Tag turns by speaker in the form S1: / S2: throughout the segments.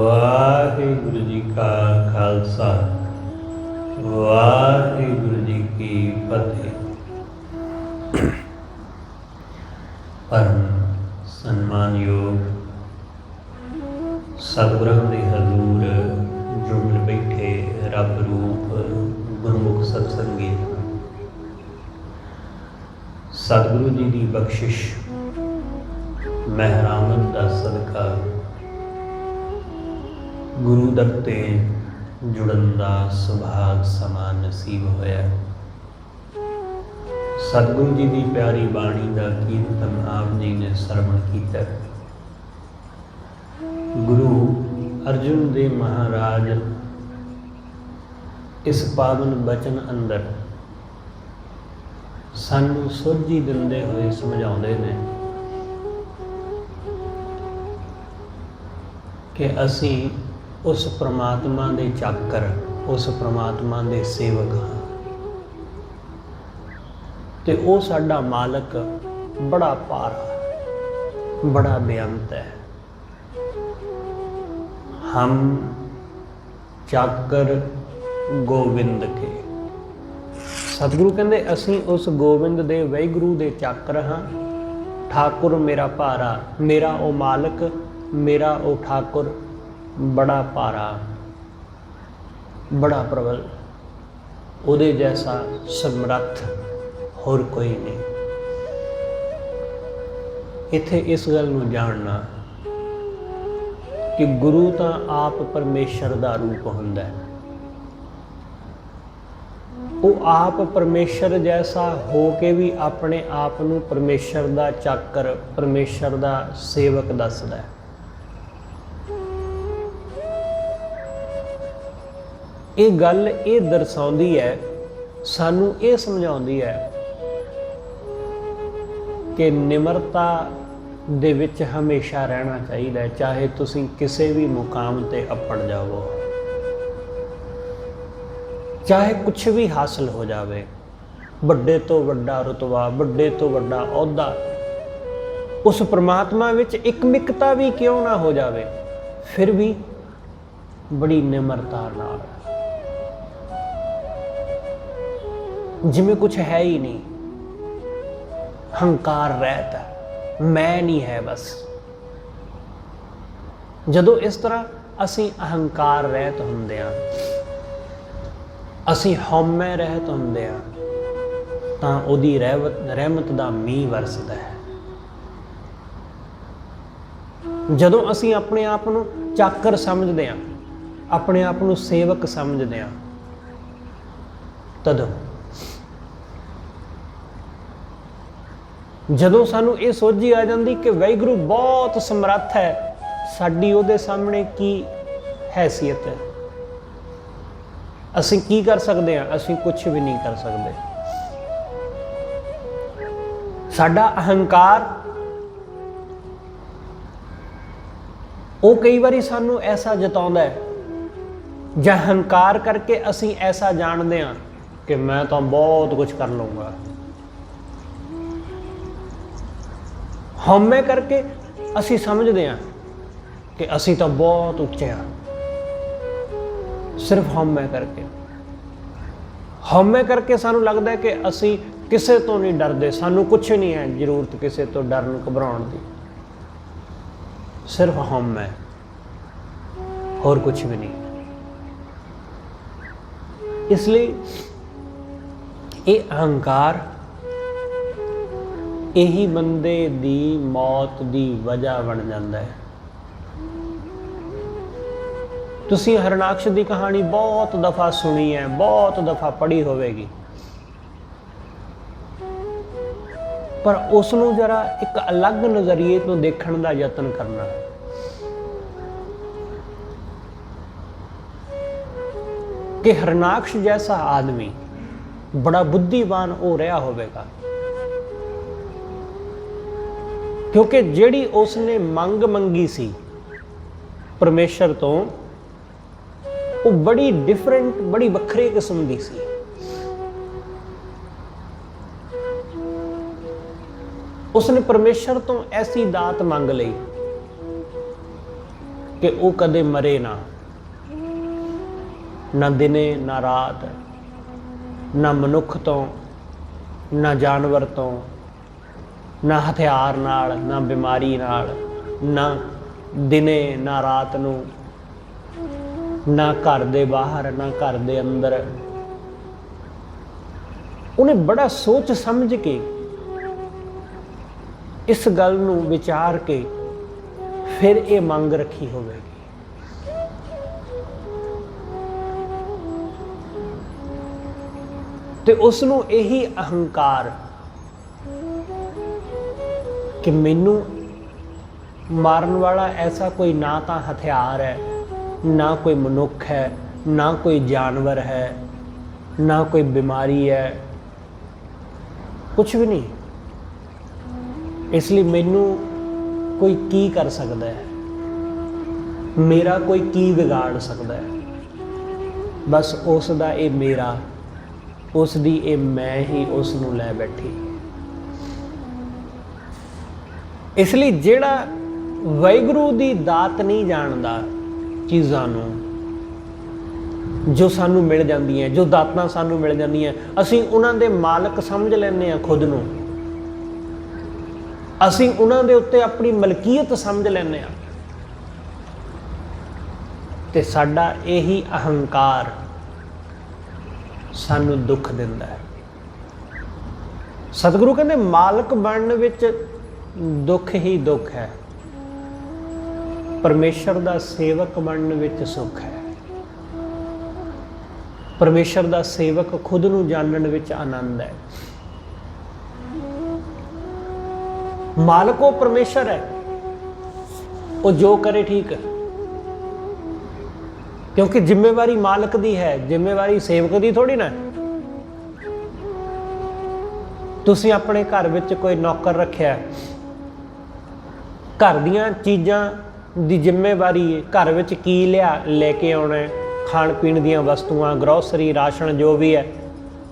S1: ਵਾਹਿਗੁਰੂ ਜੀ ਕਾ ਖਾਲਸਾ ਵਾਹਿਗੁਰੂ ਜੀ ਕੀ ਫਤਿਹ। ਪਰਮ ਸਨਮਾਨਯੋਗ ਸਤਿਗੁਰਾਂ ਦੇ ਹਜ਼ੂਰ ਜੁੜ ਬੈਠੇ ਰੱਬ ਰੂਪ ਗੁਰਮੁਖ ਸਤਸੰਗੀ, ਸਤਿਗੁਰੂ ਜੀ ਦੀ ਬਖਸ਼ਿਸ਼ ਮਹਿਰਾਮਤ ਦਾ ਸਦਕਾ ਗੁਰੂ ਦਰ ਤੇ ਜੁੜਨ ਦਾ ਸੁਭਾਗ ਸਮਾਂ ਨਸੀਬ ਹੋਇਆ। ਸਤਿਗੁਰੂ ਜੀ ਦੀ ਪਿਆਰੀ ਬਾਣੀ ਦਾ ਕੀਰਤਨ ਆਪ ਜੀ ਨੇ ਸਰਵਣ ਕੀਤਾ। ਗੁਰੂ ਅਰਜਨ ਦੇਵ ਮਹਾਰਾਜ ਇਸ ਪਾਵਨ ਬਚਨ ਅੰਦਰ ਸਾਨੂੰ ਸੁਰਜੀ ਦਿੰਦੇ ਹੋਏ ਸਮਝਾਉਂਦੇ ਨੇ ਕਿ ਅਸੀਂ ਉਸ ਪ੍ਰਮਾਤਮਾ ਦੇ ਚਾਕਰ, ਉਸ ਪ੍ਰਮਾਤਮਾ ਦੇ ਸੇਵਕ ਹਾਂ ਤੇ ਉਹ ਸਾਡਾ ਮਾਲਕ ਬੜਾ ਭਾਰਾ, ਬੜਾ ਬੇਅੰਤ ਹੈ। ਹਮ ਚਾਕਰ ਗੋਬਿੰਦ ਕੇ। ਸਤਿਗੁਰੂ ਕਹਿੰਦੇ ਅਸੀਂ ਉਸ ਗੋਬਿੰਦ ਦੇ ਵਾਹਿਗੁਰੂ ਦੇ ਚਾਕਰ ਹਾਂ। ਠਾਕੁਰ ਮੇਰਾ ਭਾਰਾ, ਮੇਰਾ ਉਹ ਮਾਲਕ, ਮੇਰਾ ਉਹ ਠਾਕੁਰ ਬੜਾ ਭਾਰਾ, ਬੜਾ ਪ੍ਰਬਲ, ਉਹਦੇ ਜੈਸਾ ਸਮਰੱਥ ਹੋਰ ਕੋਈ ਨਹੀਂ। ਇੱਥੇ ਇਸ ਗੱਲ ਨੂੰ ਜਾਣਨਾ ਕਿ ਗੁਰੂ ਤਾਂ ਆਪ ਪਰਮੇਸ਼ਰ ਦਾ ਰੂਪ ਹੁੰਦਾ ਹੈ। ਉਹ ਆਪ ਪਰਮੇਸ਼ਰ ਜੈਸਾ ਹੋ ਕੇ ਵੀ ਆਪਣੇ ਆਪ ਨੂੰ ਪਰਮੇਸ਼ਰ ਦਾ ਚਾਕਰ, ਪਰਮੇਸ਼ਰ ਦਾ ਸੇਵਕ ਦੱਸਦਾ ਹੈ। ਇਹ ਗੱਲ ਇਹ ਦਰਸਾਉਂਦੀ ਹੈ, ਸਾਨੂੰ ਇਹ ਸਮਝਾਉਂਦੀ ਹੈ ਕਿ ਨਿਮਰਤਾ ਦੇ ਵਿੱਚ ਹਮੇਸ਼ਾ ਰਹਿਣਾ ਚਾਹੀਦਾ ਹੈ। ਚਾਹੇ ਤੁਸੀਂ ਕਿਸੇ ਵੀ ਮੁਕਾਮ ਤੇ ਅੱਪੜ ਜਾਵੋ, ਚਾਹੇ ਕੁਛ ਵੀ ਹਾਸਲ ਹੋ ਜਾਵੇ, ਵੱਡੇ ਤੋਂ ਵੱਡਾ ਰੁਤਬਾ, ਵੱਡੇ ਤੋਂ ਵੱਡਾ ਅਹੁਦਾ, ਉਸ ਪ੍ਰਮਾਤਮਾ ਵਿੱਚ ਇਕਮਿਕਤਾ ਵੀ ਕਿਉਂ ਨਾ ਹੋ ਜਾਵੇ, ਫਿਰ ਵੀ ਬੜੀ ਨਿਮਰਤਾ ਨਾਲ, ਜਿਵੇਂ ਕੁਛ ਹੈ ਹੀ ਨਹੀਂ, ਹੰਕਾਰ ਰਹਿਤ ਹੈ, ਮੈਂ ਨਹੀਂ ਹੈ ਬਸ। ਜਦੋਂ ਇਸ ਤਰ੍ਹਾਂ ਅਸੀਂ ਅਹੰਕਾਰ ਰਹਿਤ ਹੁੰਦੇ ਹਾਂ, ਅਸੀਂ ਹਉਮੈ ਰਹਿਤ ਹੁੰਦੇ ਹਾਂ, ਤਾਂ ਉਹਦੀ ਰਹਿਮਤ ਦਾ ਮੀਂਹ ਵਰਸਦਾ ਹੈ। ਜਦੋਂ ਅਸੀਂ ਆਪਣੇ ਆਪ ਨੂੰ ਚਾਕਰ ਸਮਝਦੇ ਹਾਂ, ਆਪਣੇ ਆਪ ਨੂੰ ਸੇਵਕ ਸਮਝਦੇ ਹਾਂ, ਤਦੋਂ ਜਦੋਂ ਸਾਨੂੰ ਇਹ ਸੋਝੀ ਆ ਜਾਂਦੀ ਕਿ ਵਾਹਿਗੁਰੂ ਬਹੁਤ ਸਮਰੱਥ ਹੈ, ਸਾਡੀ ਉਹਦੇ ਸਾਹਮਣੇ ਕੀ ਹੈਸੀਅਤ ਹੈ, ਅਸੀਂ ਕੀ ਕਰ ਸਕਦੇ ਹਾਂ? ਅਸੀਂ ਕੁਛ ਵੀ ਨਹੀਂ ਕਰ ਸਕਦੇ। ਸਾਡਾ ਅਹੰਕਾਰ ਉਹ ਕਈ ਵਾਰੀ ਸਾਨੂੰ ਐਸਾ ਜਤਾਉਂਦਾ ਹੈ, ਜਾਂ ਹੰਕਾਰ ਕਰਕੇ ਅਸੀਂ ਐਸਾ ਜਾਣਦੇ ਹਾਂ ਕਿ ਮੈਂ ਤਾਂ ਬਹੁਤ ਕੁਝ ਕਰ ਲਊਂਗਾ। ਹਉਮੈ ਕਰਕੇ ਅਸੀਂ ਸਮਝਦੇ ਹਾਂ ਕਿ ਅਸੀਂ ਤਾਂ ਬਹੁਤ ਉੱਚੇ ਹਾਂ। ਸਿਰਫ ਹਉਮੈ ਕਰਕੇ ਸਾਨੂੰ ਲੱਗਦਾ ਹੈ ਕਿ ਅਸੀਂ ਕਿਸੇ ਤੋਂ ਨਹੀਂ ਡਰਦੇ, ਸਾਨੂੰ ਕੁਛ ਨਹੀਂ ਹੈ ਜ਼ਰੂਰਤ ਕਿਸੇ ਤੋਂ ਡਰਨ ਘਬਰਾਉਣ ਦੀ। ਸਿਰਫ ਹਉਮੈ, ਹੋਰ ਕੁਛ ਵੀ ਨਹੀਂ। ਇਸ ਲਈ ਇਹ ਅਹੰਕਾਰ ਇਹੀ ਬੰਦੇ ਦੀ ਮੌਤ ਦੀ ਵਜ੍ਹਾ ਬਣ ਜਾਂਦਾ ਹੈ। ਤੁਸੀਂ ਹਰਨਾਕਸ਼ ਦੀ ਕਹਾਣੀ ਬਹੁਤ ਦਫਾ ਸੁਣੀ ਹੈ, ਬਹੁਤ ਦਫਾ ਪੜ੍ਹੀ ਹੋਵੇਗੀ, ਪਰ ਉਸ ਨੂੰ ਜਰਾ ਇੱਕ ਅਲੱਗ ਨਜ਼ਰੀਏ ਤੋਂ ਦੇਖਣ ਦਾ ਯਤਨ ਕਰਨਾ। ਕਿ ਹਰਨਾਕਸ਼ ਜੈਸਾ ਆਦਮੀ ਬੜਾ ਬੁੱਧੀਵਾਨ ਹੋ ਰਿਹਾ ਹੋਵੇਗਾ, ਕਿਉਂਕਿ ਜਿਹੜੀ ਉਸਨੇ ਮੰਗ ਮੰਗੀ ਸੀ ਪਰਮੇਸ਼ਰ ਤੋਂ, ਉਹ ਬੜੀ ਡਿਫਰੈਂਟ, ਬੜੀ ਵੱਖਰੀ ਕਿਸਮ ਦੀ ਸੀ। ਉਸਨੇ ਪਰਮੇਸ਼ਰ ਤੋਂ ਐਸੀ ਦਾਤ ਮੰਗ ਲਈ कि वो कदे मरे ना, ना दिने ना रात, ना मनुख तो ना जानवर तो, ना हथियार नाल, ना बीमारी नाल, ना दिने ना रात नूं, ना घर दे बाहर ना घर दे अंदर। उन्हें बड़ा सोच समझ के इस गल नूं विचार के फिर ये मंग रखी होवेगी। ते उसनूं यही अहंकार कि मैनू मारन वाला ऐसा कोई ना तो हथियार है, ना कोई मनुख है, ना कोई जानवर है, ना कोई बीमारी है, कुछ भी नहीं। इसलिए मैनू कोई की कर सकता है, मेरा कोई की बिगाड़ सकता है। बस उस दा ये मेरा, उस दी ये मैं ही उसनूं लै बैठी। इसलिए जिहड़ा वाहिगुरू दी दात नहीं जानदा, चीज़ां नूं जो सानू मिल जांदियां, जो दातां सानू मिल जांदियां, असीं उन्हां दे मालक समझ लैंदे आ खुद नूं। असीं उन्हां दे उत्ते अपनी मलकीयत समझ लैंदे आ। ते साडा यही अहंकार सानू दुख दिंदा है। सतगुरु कहंदे मालक बनने विच दुख ही दुख है, परमेश्वर दा सेवक बनने विच सुख है। परमेश्वर दा सेवक खुद नूं जानन विच आनंद है। मालक वो परमेश्वर है, वो जो करे ठीक है, क्योंकि जिम्मेवारी मालक दी है, जिम्मेवारी सेवक दी थोड़ी ना। तुसीं अपने घर विच कोई नौकर रखिया, घर दीयां चीज़ां दी जिम्मेवारी घर विच की लेके आउणा है, खाण पीण दीयां वस्तुआं, ग्रोसरी, राशन जो भी है,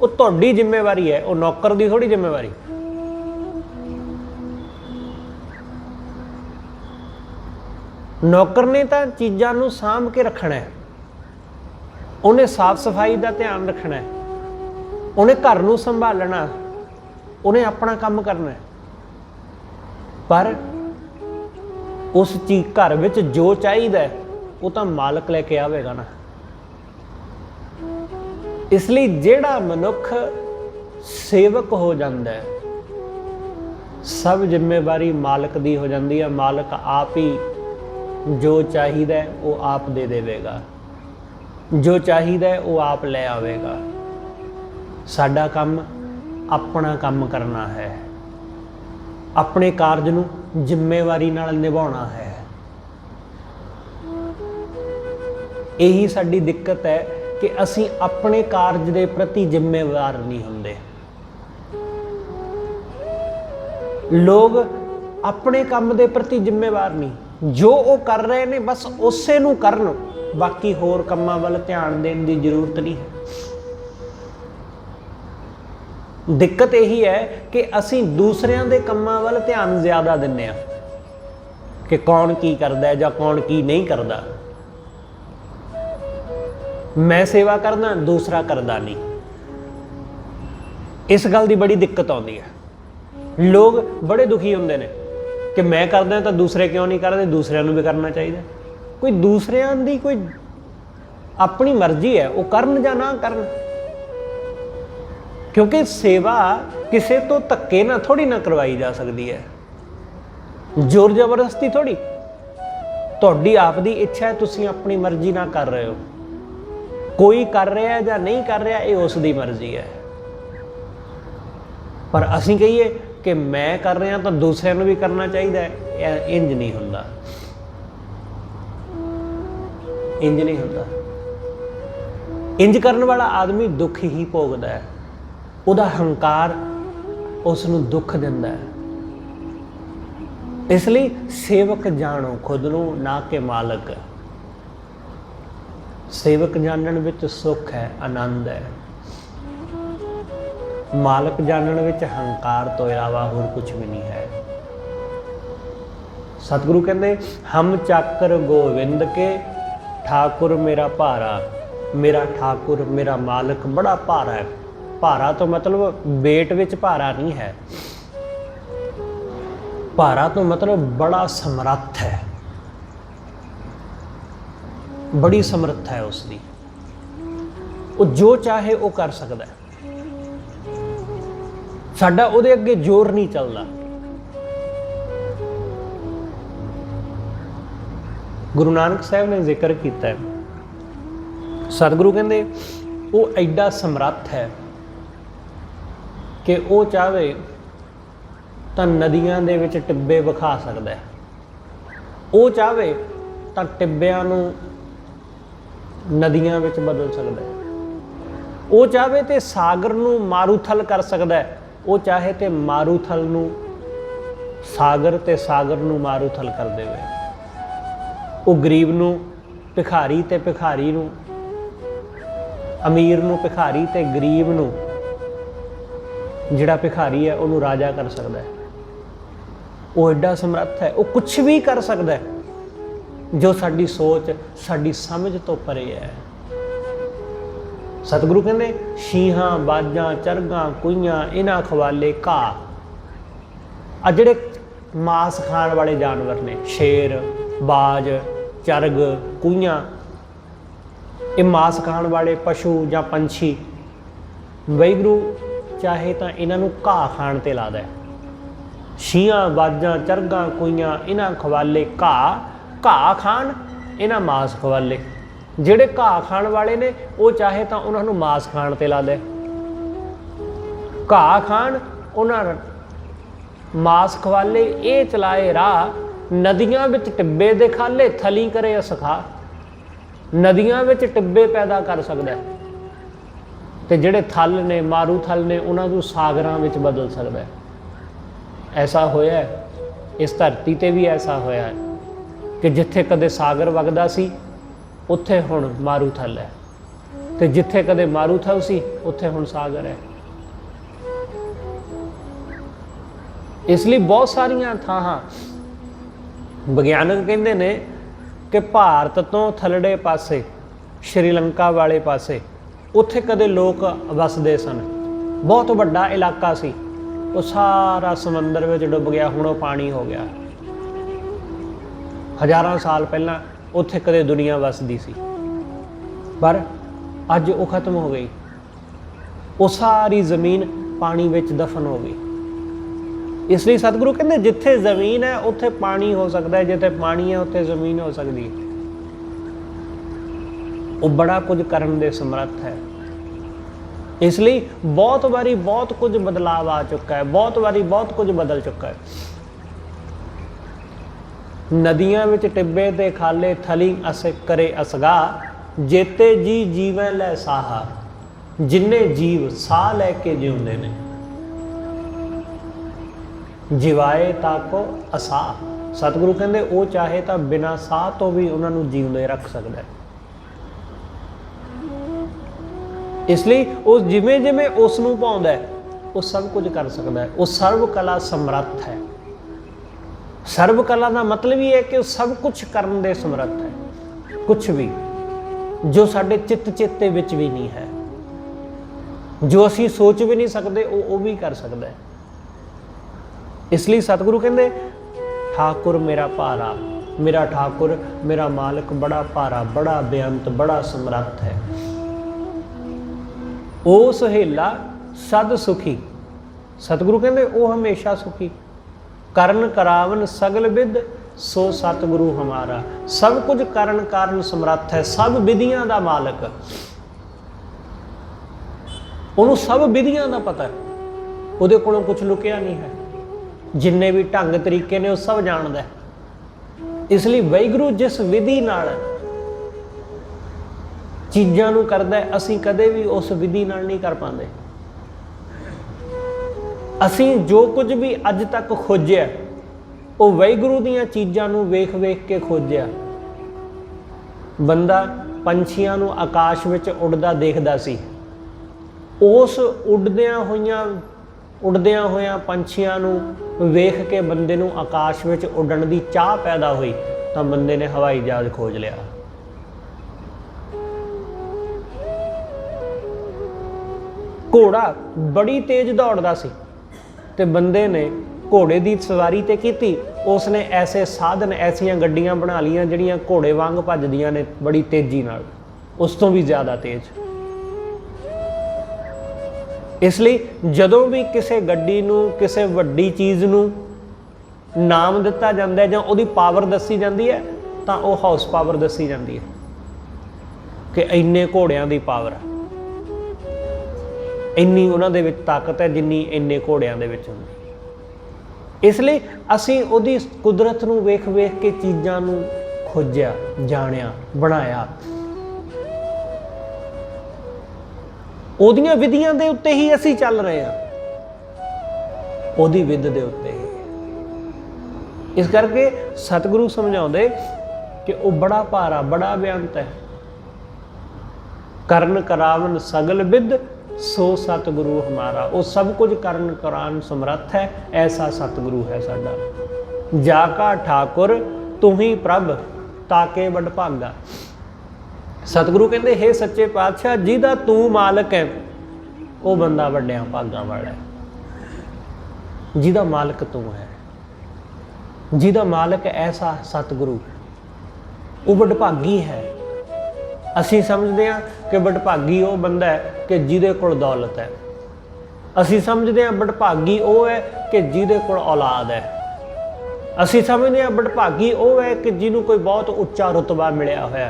S1: वो तुहाडी जिम्मेवारी है, वो नौकर दी थोड़ी जिम्मेवारी। नौकर ने तो चीज़ां नूं साਂਭ के रखना है, उन्हें साफ सफाई का ध्यान रखना है, उन्हें घर नूं संभालना, उन्हें अपना काम करना है। पर उस चीज घर विच जो चाहिए वो तो मालक लेके आवेगा ना। इसलिए जिहड़ा मनुख सेवक हो जाता है, सब जिम्मेवारी मालक दी हो जाती है। मालक आप ही जो चाहिए वो आप दे देवेगा, जो चाहिए वो आप ले आवेगा। साडा काम अपना काम करना है, अपने कारज नूं जिम्मेवारी नाल निभाउणा है। यही साडी दिक्कत है कि असीं अपने कारज दे प्रति जिम्मेवार नहीं हुंदे। लोग अपने काम दे प्रति जिम्मेवार नहीं, जो वो कर रहे ने बस उसे नूं करन, बाकी होर कामां वल ध्यान देण दी जरूरत नहीं है। दिक्कत यही है कि असीं दूसरिਆਂ दे कामां वल ध्यान ज़्यादा दिंदे आ कि कौन की करदा जां कौन की नहीं करदा। मैं सेवा करदा, दूसरा करदा नहीं। इस गल दी बड़ी दिक्कत आउंदी है। लोग बड़े दुखी हुंदे ने कि मैं करदा तो दूसरे क्यों नहीं करदे, दूसरिਆਂ नूं भी करना चाहिए। कोई दूसरिਆਂ दी कोई अपनी मर्जी है, वो करन जां ना करन, क्योंकि सेवा किसी तो धक्के ना थोड़ी ना करवाई जा सकती है, जोर जबरदस्ती थोड़ी। तुहाडी आप दी इच्छा है, तुसीं अपनी मर्जी ना कर रहे हो। कोई कर रहा है या नहीं कर रहा, ये उसकी मर्जी है। पर असीं कहिए कि मैं कर रहा तो दूसरे नूं भी करना चाहिए, इंज नहीं हुंदा, इंज नहीं हुंदा। इंज करने वाला आदमी दुख ही भोगदा है, उहदा हंकार उसनूं दुख दिंदा है। इसलिए सेवक जानो खुद नूं, ना कि मालक। सेवक जानन विच सुख है, आनंद है। मालक जानन विच हंकार तो इलावा होर कुछ भी नहीं है। सतगुरु कहते हम चाकर गोविंद के, ठाकुर मेरा भारा, मेरा ठाकुर मेरा मालिक बड़ा भारा है। भारा तो मतलब वेट विच भारा नहीं है, भारा तो मतलब बड़ा समर्थ है, बड़ी समर्थ है उसकी, वो जो चाहे वो कर सकता है। साडा उहदे अगे जोर नहीं चलता। गुरु नानक साहब ने जिक्र किया है, सतगुरु कहते वो एडा समर्थ है कि वो चाहे तो नदियां दे विच टिब्बे विखा सकता है, वो चाहे तो टिब्बियां नूं नदियां विच बदल सकता है, वो चाहे तो सागर नूं मारूथल कर सकता है, वो चाहे तो मारूथल नूं सागर ते सागर नूं मारूथल कर देवे। वो गरीब नूं भिखारी ते भिखारी नूं, अमीर नूं भिखारी ते गरीब नूं, जिहड़ा भिखारी है उहनूं राजा कर सकता है। वो एडा समर्थ है, वो कुछ भी कर सकता है जो साडी सोच साडी समझ तो परे है। सतगुरु कहते शीहां बाजां चरगां कुइयां इन्हां खवाले घाह, आ जिहड़े मांस खाण वाले जानवर ने, शेर बाज चरग कुइयां, ये मांस खाण वाले पशु या पंछी, वाहिगुरू चाहे तो इन्हों घाह खाण ते ला दे। शीहां बाजां चरगां कुइयां इन्हां खवाले घाह, घाह खाण इन्हां मांस खवाले। जिहड़े घाह खाण वाले ने वो चाहे तो उन्होंने मांस खाण ते ला दे, घाह खाण उन्हां मांस खवाले, ये चलाए राह नदियां विच टिब्बे दे खाले, थली करे असखा। नदियां विच टिब्बे पैदा कर सकता है, ते जिहड़े थल ने मारू थल ने उन्होंने सागरां विच बदल सकता है। ऐसा होया है, इस धरती ते भी ऐसा होया है कि जिथे कदे सागर वगदा सी उत्थे हुण मारूथल है, ते जिथे कदे मारूथल सी उत्थे हुण सागर है। इसलिए बहुत सारियां थाहां विग्यानक कहते ने कि भारत तो थलड़े पासे श्रीलंका वाले पासे उत्थे कदे लोग वसदे सन। बहुत बड़ा इलाका सी, वो सारा समंदर में डुब गया, हुण पानी हो गया। हज़ारां साल पहला उत्थे कदे दुनिया वसदी सी, पर अज वो खत्म हो गई। वो सारी ज़मीन पानी विच दफन हो गई। इसलिए सतगुरु कहते जिथे ज़मीन है उत्थे पानी हो सकता है, जिथे पानी है उत्थे ज़मीन हो सकती है। वो बड़ा कुछ करन दे समर्थ है। इसलिए बहुत बारी बहुत कुछ बदलाव आ चुका है, बहुत बारी बहुत कुछ बदल चुका है। नदियां विच टिब्बे ते खाले, थली अस करे असगा, जेते जी जीवै लै साहा, जिन्ने जीव साह लैके जिउंदे ने, जिवाए ताको असा। सतगुरु कहते वो चाहे तो बिना साह तो भी उन्होंने जीवंदे रख सकता है। इसलिए वो जिमें जिमें उसनूं पाउंदा है वो सब कुछ कर सकता है। वो सर्व कला समर्थ है। सर्व कला का मतलब ही है कि सब कुछ करने दे समर्थ है। कुछ भी जो साडे चित्त चेते विच भी नहीं है, जो असी सोच भी नहीं सकते, वो भी कर सकता है। इसलिए सतगुरु कहते ठाकुर मेरा भारा, मेरा ठाकुर मेरा मालिक बड़ा भारा, बड़ा बेअंत, बड़ा समर्थ है। ओ सुहेला सद सुखी, सतगुरु कहते वो हमेशा सुखी। करन करावन सगल विद सो सतगुरु हमारा। सब कुछ करन कारण समर्थ है, सब विधियां दा मालिक। उन्होंने सब विधियां दा पता है, उहदे कोलों कुछ लुकिया नहीं है। जिन्ने भी ढंग तरीके ने वो सब जानता है। इसलिए वाहिगुरू जिस विधि नाल चीज़ां नूं करदा है, असीं कदे भी उस विधि नाल नहीं कर पाते। असीं जो कुछ भी अज तक खोजिया वो वाहिगुरू दीयां चीज़ां नूं वेख वेख के खोजिया। बंदा पंछियां नूं आकाश विच उड़दा देखदा सी, उस उड़दियां होइयां पंछियां नूं ਵੇਖ के बंदे नूं आकाश विच उड़न दी चाह पैदा हुई तो बंदे ने हवाई जहाज खोज लिया। घोड़ा बड़ी तेज दौड़दा सी ते बंदे ने घोड़े की सवारी ते कीती, उसने ऐसे साधन ऐसियां गड्डियां बना लियां जिहड़ियां घोड़े वांग भजदियां ने बड़ी तेजी नाल, उस तो भी ज़्यादा तेज। इसलिए जदों भी किसी गड्डी नूं किसी वड्डी चीज़ नूं नाम दिता जाता है जां उहदी पावर दसी जाती है तो वह हाउस पावर दसी जाती है कि इन्ने घोड़ियां दी पावर है, इन्नी उन्हां दे विच ताकत है जिन्नी इन्ने घोड़ियां दे विच हुंदी। इसलिए असीं उहदी कुदरत नूं वेख वेख के चीज़ां नूं खोजिया, जाणिया, बनाया। ਉਹਦੀਆਂ ਵਿਧੀਆਂ ਦੇ ਉੱਤੇ ਹੀ ਅਸੀਂ ਚੱਲ ਰਹੇ ਹਾਂ, ਉਹਦੀ ਵਿਧ ਦੇ ਉੱਤੇ ਹੀ। ਇਸ ਕਰਕੇ ਸਤਿਗੁਰੂ ਸਮਝਾਉਂਦੇ ਕਿ ਉਹ ਬੜਾ ਭਾਰਾ, ਬੜਾ ਬੇਅੰਤ ਹੈ। ਕਰਨ ਕਰਾਵਨ ਸਗਲ ਵਿਦ ਸੋ ਸਤਿਗੁਰੂ ਹਮਾਰਾ। ਉਹ ਸਭ ਕੁਝ ਕਰਨ ਕਰਾਉਣ ਸਮਰੱਥ ਹੈ, ਐਸਾ ਸਤਿਗੁਰੂ ਹੈ ਸਾਡਾ। ਜਾ ਕਾ ਠਾਕੁਰ ਤੂੰ ਹੀ ਪ੍ਰਭ ਤਾਕੇ ਵਡ ਭਾਗਾ। सतगुरु कहते हे सच्चे पातशाह जिहदा तू मालिक है वो बंदा वड्डियां भागां वाला है। जिहदा मालिक तू है, जिहदा मालिक ऐसा सतगुरु वो वडभागी है। असीं समझते हैं कि वडभागी वो बंदा है कि जिहदे कोल दौलत है, असीं समझते हैं वडभागी वो है कि जिहदे कोल औलाद है, असीं समझते हैं वडभागी वो है कि जिन्हों कोई बहुत उच्चा रुतबा मिलिया होया,